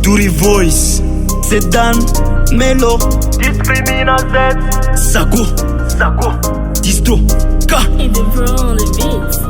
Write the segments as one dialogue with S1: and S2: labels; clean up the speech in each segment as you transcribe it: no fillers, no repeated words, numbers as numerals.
S1: Douri Voice, c'est Dan, Melo,
S2: Discrimina Z,
S1: Sago, Disto, K.
S3: Et de Bro, le beat.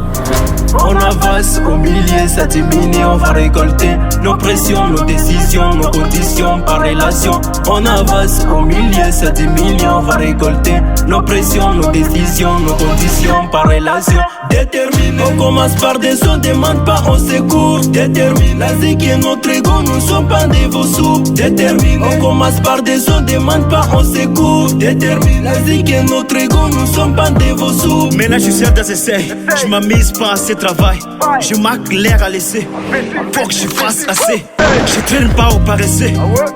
S1: On avance au milieu, ça diminue, on va récolter nos pressions, nos décisions, nos conditions par relation. On avance au milieu, ça diminue, on va récolter nos pressions, nos décisions, nos conditions par relation. Déterminé, on commence par des on demande pas, on secours. Déterminé, la zik et notre ego, nous ne sommes pas des vos sous. Déterminé, on commence par des on demande pas, on secours. Déterminé, la zik et notre ego, nous ne sommes pas des vos sous. Maintenant je suis dans essais, je m'amuse pas à ce travail. Je marque l'air à laisser, faut que je fasse assez. Je traîne pas au paresseux,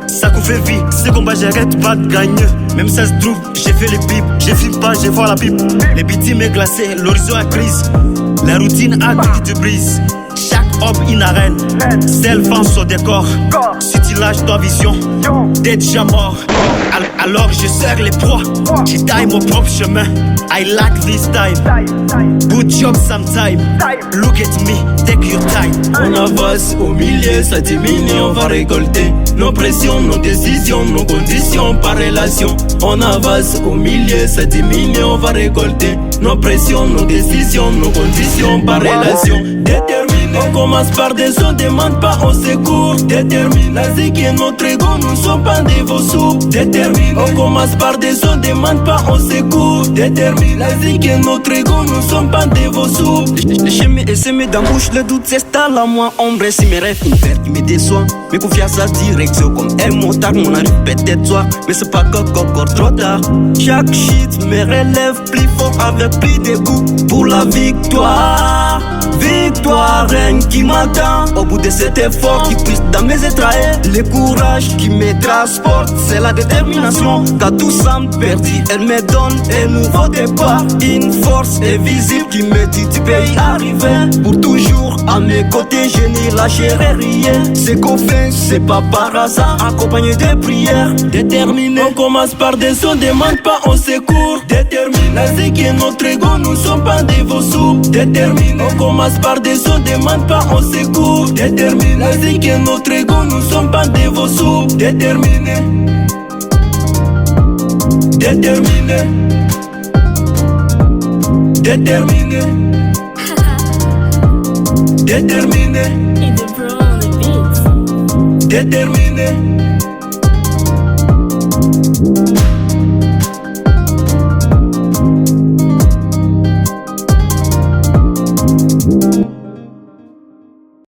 S1: ça qu'on fait vie. Ce combat j'arrête pas de gagner. Même ça se trouve, j'ai fait les pipes. Je filme pas, je vois la pipe. Les bitumes est glacé, l'horizon a crise. La routine a qui te brise. Chaque homme une arène, seul vent sur décor. Si tu lâches ta vision, t'es déjà mort. Alors je serre les proies, je taille mon propre chemin. I like this time, good job sometime. Look at me, take your time. On avance au milieu, ça diminue, on va récolter nos pressions, nos décisions, nos conditions par relation. On avance au milieu, ça diminue, on va récolter nos pressions, nos décisions, nos conditions par relation. Déterminé, on commence par des on demande pas, on secours. Déterminé, la zik et notre ego, nous ne sommes pas des vos sous. Déterminé, on commence par des on demande pas, on secours. Déterminé, la zik et notre ego, nous ne sommes pas des vos sous. Je me semé dans bouche, le doute s'installe à moi. Ombre si mes rêves, une perte qui me déçoit. Mais confiance à direction comme un motard, mon arrive peut-être toi. Mais c'est pas encore trop tard. Chaque shit me relève plus fort avec plus de goût pour la victoire. Victoire reine qui m'attend au bout de cet effort qui puise dans mes entrailles. Le courage qui me transporte, c'est la détermination. Quand tout semble perdu, elle me donne un nouveau départ. Une force invisible qui me dit tu peux y arriver. Pour toujours à mes côtés, je n'y lâcherai rien. Ce qu'on fait, c'est pas par hasard, accompagné de prières. Déterminé, on commence par des on demande pas, on secours. Déterminé, la zik et notre ego, nous ne sommes pas des vos sous. Déterminé, on commence par des on demande pas, on secours. Déterminé, la zik et notre ego, nous ne sommes pas des vos sous. Déterminé, déterminé, déterminé, déterminé,
S3: Et de Bro, le beat.
S1: déterminé.